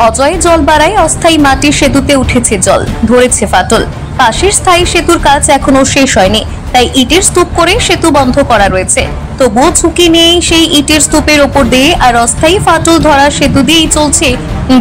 অজয় জল বাড়ায় অস্থায়ী মাটির সেতুতে উঠেছে জল, ধরেছে ফাটল। পাশের স্থায়ী সেতুর কাজ এখনো শেষ হয়নি, তাই ইটের স্তূপ করে সেতু বন্ধ করা রয়েছে। তবুও ঝুঁকি নিয়েই সেই ইটের স্তূপের ওপর দিয়ে আর অস্থায়ী ফাটল ধরা সেতু দিয়েই চলছে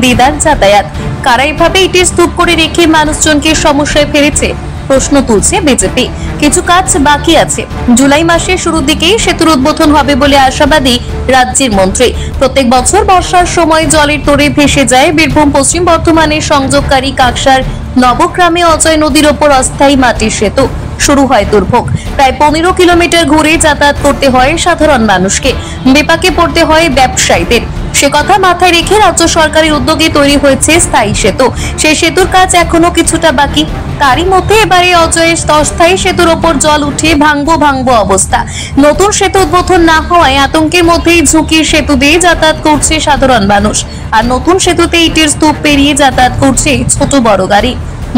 দিদার যাতায়াত। কারা এভাবে ইটের স্তূপ করে রেখে মানুষজনকে সমস্যায় ফেলেছে প্রশ্ন তুলছে বিজেপি। কিছু কাজ বাকি আছে, জুলাই মাসের শুরুর দিকেই সেতুর উদ্বোধন হবে বলে আশাবাদী রাজ্যের মন্ত্রী। প্রত্যেক বছর বর্ষার সময় জলের তোড়ে ভেসে যায় বীরভূম পশ্চিম বর্ধমানের সংযোগকারী কাকসার নবগ্রামে অজয় নদীর ওপর অস্থায়ী মাটির সেতু। শুরু হয় দুর্ভোগ, প্রায় 15 কিলোমিটার ঘুরে যাতায়াত করতে হয় সাধারণ মানুষকে, বিপাকে পড়তে হয় ব্যবসায়ীদের। সে কথা মাথায় রেখে রাজ্য সরকারের উদ্যোগে তৈরি হয়েছে স্থায়ী সেতু। সেই সেতুর কাজ এখনো কিছুটা বাকি। তারই মধ্যে এবারে অজয়ের অস্থায়ী সেতুর ওপর জল উঠে ভাঙবো অবস্থা। নতুন সেতু উদ্বোধন না হওয়ায় আতঙ্কের মধ্যেই ঝুঁকির সেতু দিয়ে যাতায়াত করছে সাধারণ মানুষ। আর নতুন সেতুতে ইটের স্তূপ পেরিয়ে যাতায়াত করছে ছোট বড় গাড়ি।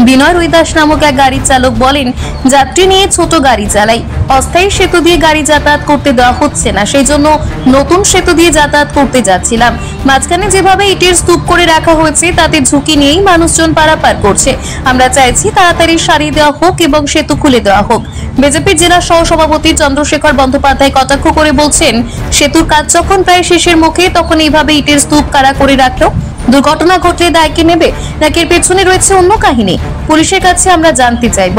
বিনয় রুইদাস নামক এক গাড়ি চালক বলেন, যাত্রী নিয়ে ছোট গাড়ি চালাই, অস্থায়ী সেতু দিয়ে গাড়ি যাতায়াত করতে দেওয়া হচ্ছে না, সেই জন্য নতুন সেতু দিয়ে যাতায়াত করতে যাচ্ছিলাম। মাঝখানে যেভাবে ইটের স্তূপ করে রাখা হয়েছে তাতে ঝুঁকি নিয়েই মানুষজন পারাপার করছে। আমরা চাইছি তাড়াতাড়ি সারিয়ে দেওয়া হোক এবং সেতু খুলে দেওয়া হোক। বিজেপির জেলা সহসভাপতি চন্দ্রশেখর বন্দ্যোপাধ্যায় কটাক্ষ করে বলছেন, সেতুর কাজ যখন প্রায় শেষের মুখে তখন এইভাবে ইটের স্তূপ কারা করে রাখলো? দুর্ঘটনা ঘটলে দায় কে নেবে, নাকি এর পেছনে রয়েছে অন্য কাহিনী? পুলিশের কাছে আমরা জানতে চাইব।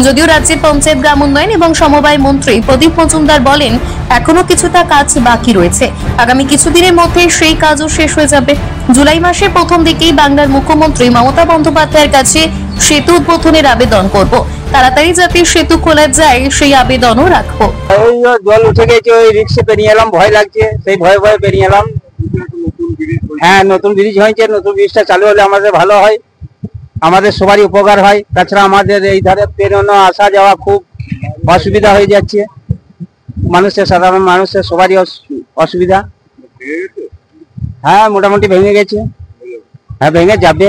যদিও রাজ্যের পঞ্চায়েত গ্রাম উন্নয়ন এবং সমবায় মন্ত্রী প্রদীপ মজুমদার বলেন, এখনো কিছুটা কাজ বাকি রয়েছে, আগামী কিছুদিনের মধ্যে সেই কাজও শেষ হয়ে যাবে। জুলাই মাসের প্রথম দিকেই বাংলার মুখ্যমন্ত্রী মমতা বন্দ্যোপাধ্যায়ের কাছে সেতু উদ্বোধনের আবেদন করব। তাড়াতাড়ি যাতে সেতু খোলা যায় সেই আবেদনও রাখবো। জল উঠে গেছে, ওই রিক্সে পেরিয়ে এলাম, ভয় লাগছে, সেই ভয়ে পেরিয়ে এলাম। হ্যাঁ, নতুন ব্রিজ হয়েছে, নতুন ব্রিজটা চালু হলে আমাদের ভালো হয়, আমাদের সবারই উপকার হয়। তাছাড়া আমাদের এই ধারে পেরোনো আসা যাওয়া খুব অসুবিধা হয়ে যাচ্ছে, মানুষের, সাধারণ মানুষের সবারই অসুবিধা। হ্যাঁ, মোটামুটি ভেঙে গেছে। হ্যাঁ, ভেঙে যাবে,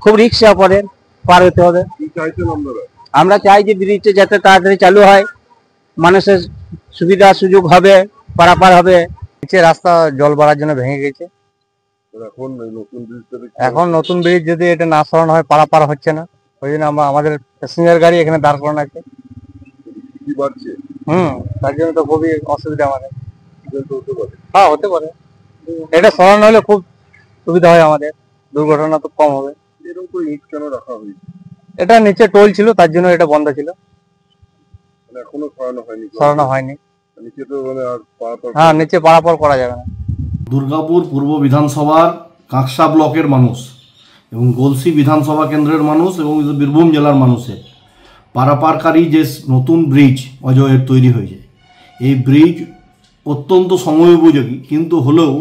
খুব রিক্সা পরে পার হতে হবে। আমরা চাই যে ব্রিজটা যাতে তাড়াতাড়ি চালু হয়, মানুষের সুবিধা সুযোগ হবে, পারাপার হবে। রাস্তা জল বাড়ার জন্য ভেঙে গেছে। এখন নতুন ব্রিজ যদি এটা না সরানো হয়, পারাপার হচ্ছে না, ওই জন্য আমাদের প্যাসেঞ্জার গাড়ি এখানে দাঁড় করানো আছে। তার জন্য তো খুবই অসুবিধা আমাদের। হ্যাঁ, হতে পারে, এটা সরানো হলে খুব সুবিধা হয় আমাদের, দুর্ঘটনা তো কম হবে। এটা নিচে টোল ছিল, তার জন্য এটা বন্ধ ছিল, সরানো হয়নি। হ্যাঁ, নিচে পারাপার করা যাবে না। দুর্গাপুর পূর্ব বিধানসভার কাঁকসা ব্লকের মানুষ এবং গলসি বিধানসভা কেন্দ্রের মানুষ এবং বীরভূম জেলার মানুষের পারাপারকারী যে নতুন ব্রিজ অজয়ের তৈরি হয়েছে, এই ব্রিজ অত্যন্ত সময়োপযোগী, কিন্তু হলেও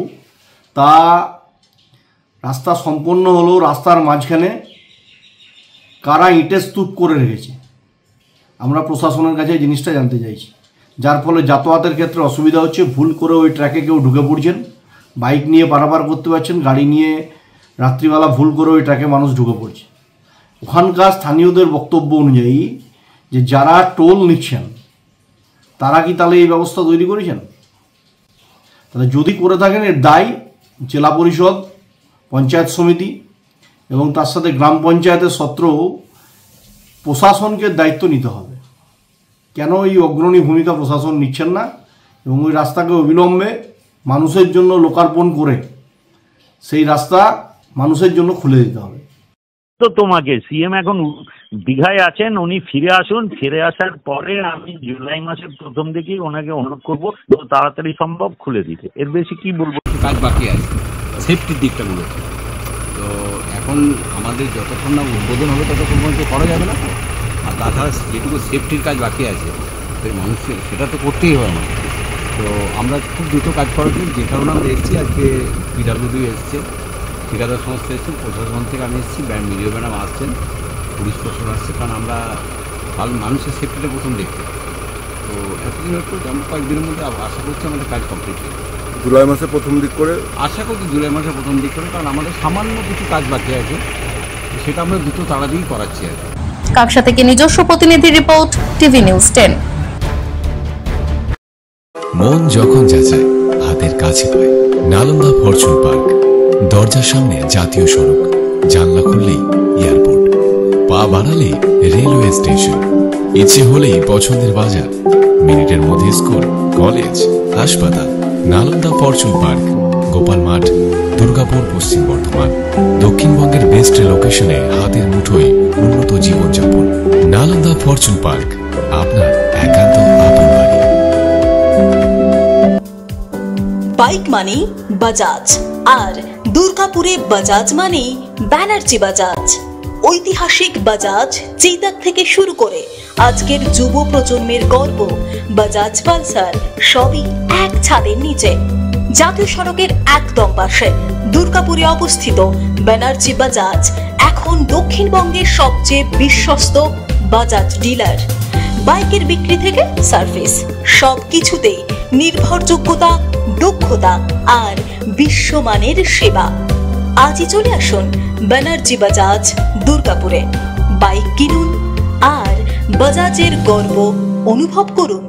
তা রাস্তা সম্পন্ন হলেও রাস্তার মাঝখানে কারা ইটের স্তূপ করে রেখেছে, আমরা প্রশাসনের কাছে এই জিনিসটা জানতে চাইছি। যার ফলে যাতায়াতের ক্ষেত্রে অসুবিধা হচ্ছে, ভুল করে ওই ট্র্যাকে কেউ ঢুকে পড়ছেন, বাইক নিয়ে পারাপার করতে পারছেন, গাড়ি নিয়ে রাত্রিবেলা ভুল করে ওই ট্র্যাকে মানুষ ঢুকে পড়ছে। ওখানকার স্থানীয়দের বক্তব্য অনুযায়ী যে যারা টোল নিচ্ছেন তারা কি তাহলে এই ব্যবস্থা তৈরি করেছেন? তাহলে যদি করে থাকেন, এর দায় জেলা পরিষদ, পঞ্চায়েত সমিতি এবং তার সাথে গ্রাম পঞ্চায়েতের সত্ত্বেও প্রশাসনকে দায়িত্ব নিতে হবে। কেন এই অগ্রণী ভূমিকা প্রশাসন নিচ্ছেন না এবং ওই রাস্তাকে অবিলম্বে মানুষের জন্য লোকার্পণ করে সেই রাস্তা মানুষের জন্য খুলে দিতে হবে। তো তোমাকে সিএম এখন দীঘায় আছেন, উনি ফিরে আসুন, ফিরে আসার পরে আমি জুলাই মাসের প্রথম দিকেই ওনাকে অনুরোধ করবো তো তাড়াতাড়ি সম্ভব খুলে দিতে। এর বেশি কি বলবো? কাজ বাকি আছে, সেফটির দিকটা বলেছে। তো এখন আমাদের যতক্ষণ না উদ্বোধন হবে ততক্ষণ পর্যন্ত করা যাবে না। আর তাছাড়া যেটুকু সেফটির কাজ বাকি আছে মানুষের, সেটা তো করতেই হবে আমাদের। তো আমরা খুব দ্রুত কাজ করার জন্য যে কারণে আমরা এসেছি, আজকে পিডাব্লিউডি এসছে, ঠিকাদার সংস্থা এসছে, প্রশাসন থেকে আমি এসেছি, মিডিয়া ম্যাডাম আসছেন, পুলিশ প্রশাসন আসছে, কারণ আমরা মানুষের সেফটিটা প্রথম দেখতে। তো এতদিন করতে আমরা কয়েকদিনের মধ্যে আশা করছি আমাদের কাজ কমপ্লিট হবে। জুলাই মাসের প্রথম দিক করে আশা করছি, জুলাই মাসের প্রথম দিক করে, কারণ আমাদের সামান্য কিছু কাজ বাকি আছে, সেটা আমরা দ্রুত তাড়াতাড়ি করাচ্ছি আর কি। কাকসা থেকে নিজস্ব প্রতিনিধি রিপোর্ট, টিভি নিউজ 10। মন যখন যাচায় হাতের কাছে পায়, নালন্দা ফরচুন পার্ক। দরজার সামনে জাতীয় সড়ক, জানলা খুললেই এয়ারপোর্ট, পা বাড়ালে রেলওয়ে স্টেশন, ইচ্ছে হলেই পছন্দের বাজার, মিনিটের মধ্যে স্কুল, কলেজ, হাসপাতাল। নালন্দা ফরচুন পার্ক, গোপাল মাঠ, দুর্গাপুর, পশ্চিম বর্ধমান। দক্ষিণবঙ্গের বেস্ট লোকেশনে হাতের মুঠোয় উন্নত জীবনযাপন। নালন্দা ফরচুন পার্ক, আপনার একান্ত আপন বাড়ি। বাইক মানেই বাজাজ, আর দুর্গাপুরে বাজাজ মানেই ব্যানার্জি বাজাজ। ঐতিহাসিক বাজাজ চেতক থেকে শুরু করে আজকের যুব প্রজন্মের গর্ব বাজাজ পালসার, সবই এক ছাদের নিচে। জাতীয় সড়কের একদম পাশে দুর্গাপুরে অবস্থিত ব্যানার্জি বাজাজ এখন দক্ষিণবঙ্গের সবচেয়ে বিশ্বস্ত বাজাজ ডিলার। বাইকের বিক্রি থেকে সার্ভিস, সবকিছুতেই নির্ভরযোগ্যতা, দক্ষতা আর বিশ্বমানের সেবা। আজই চলে আসুন ব্যানার্জি বাজাজ দুর্গাপুরে। বাইক কিনুন আর বাজাজের গর্ব অনুভব করুন।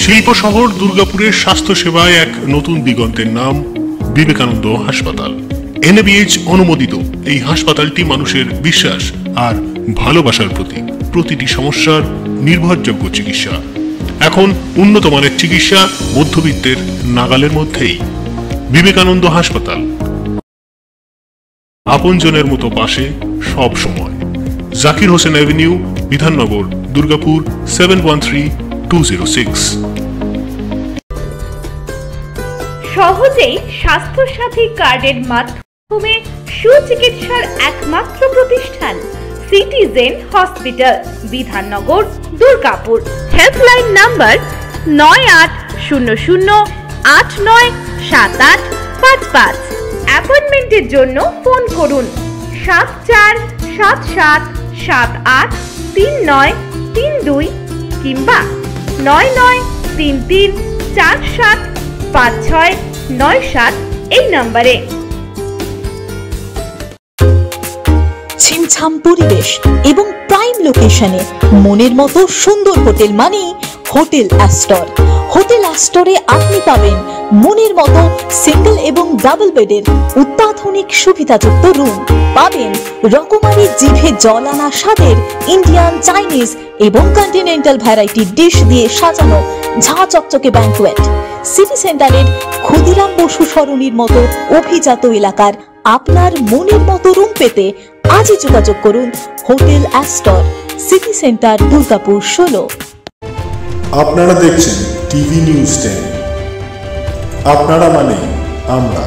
শিল্প শহর দুর্গাপুরের স্বাস্থ্য সেবায় এক নতুন দিগন্তের নাম বিবেকানন্দ হাসপাতাল। NABH অনুমোদিত এই হাসপাতালটি মানুষের বিশ্বাস আর ভালোবাসার প্রতীক। প্রতিটি সমস্যার নির্ভরযোগ্য চিকিৎসা। এখন উন্নত মানের চিকিৎসা মধ্যবিত্তের নাগালের মধ্যেই। বিবেকানন্দ হাসপাতাল, আপনজনের মতো পাশে সব সময়। জাকির হোসেন অ্যাভিনিউ, বিধাননগর, দুর্গাপুর 713206। সহজেই স্বাস্থ্যসাথী কার্ডের মাধ্যমে সুচিকিৎসার একমাত্র প্রতিষ্ঠান citizen hospital, Bidhannagar, Durgapur. Helpline number 9800897855। অ্যাপয়েন্টমেন্টের জন্য ফোন করুন 7477783932 কিংবা 9933475697 এই নম্বরে। ছিমছাম পরিবেশ এবং প্রাইম লোকেশনে মনের মতো সুন্দর হোটেল মানেই হোটেল অ্যাস্টর। হোটেল অ্যাস্টরে আপনি পাবেন মনের মতো সিঙ্গেল এবং ডাবল বেডের অত্যাধুনিক সুবিধাযুক্ত রুম, পাবেন রকমারি জিভে জল আনা স্বাদের ইন্ডিয়ান, চাইনিজ এবং কন্টিনেন্টাল ভ্যারাইটি ডিশ দিয়ে সাজানো ঝাঁ চকচকে ব্যাংকুয়েট। সিটি সেন্টারের ক্ষুদিরাম বসু সরণির মতো অভিজাত এলাকার আপনার মনের মতো রুম পেতে আজই যোগাযোগ করুন hotel Astor, city centre, Durgapur 16। আপনারা দেখছেন টিভি নিউজ 10। আপনারা মানে আমরা।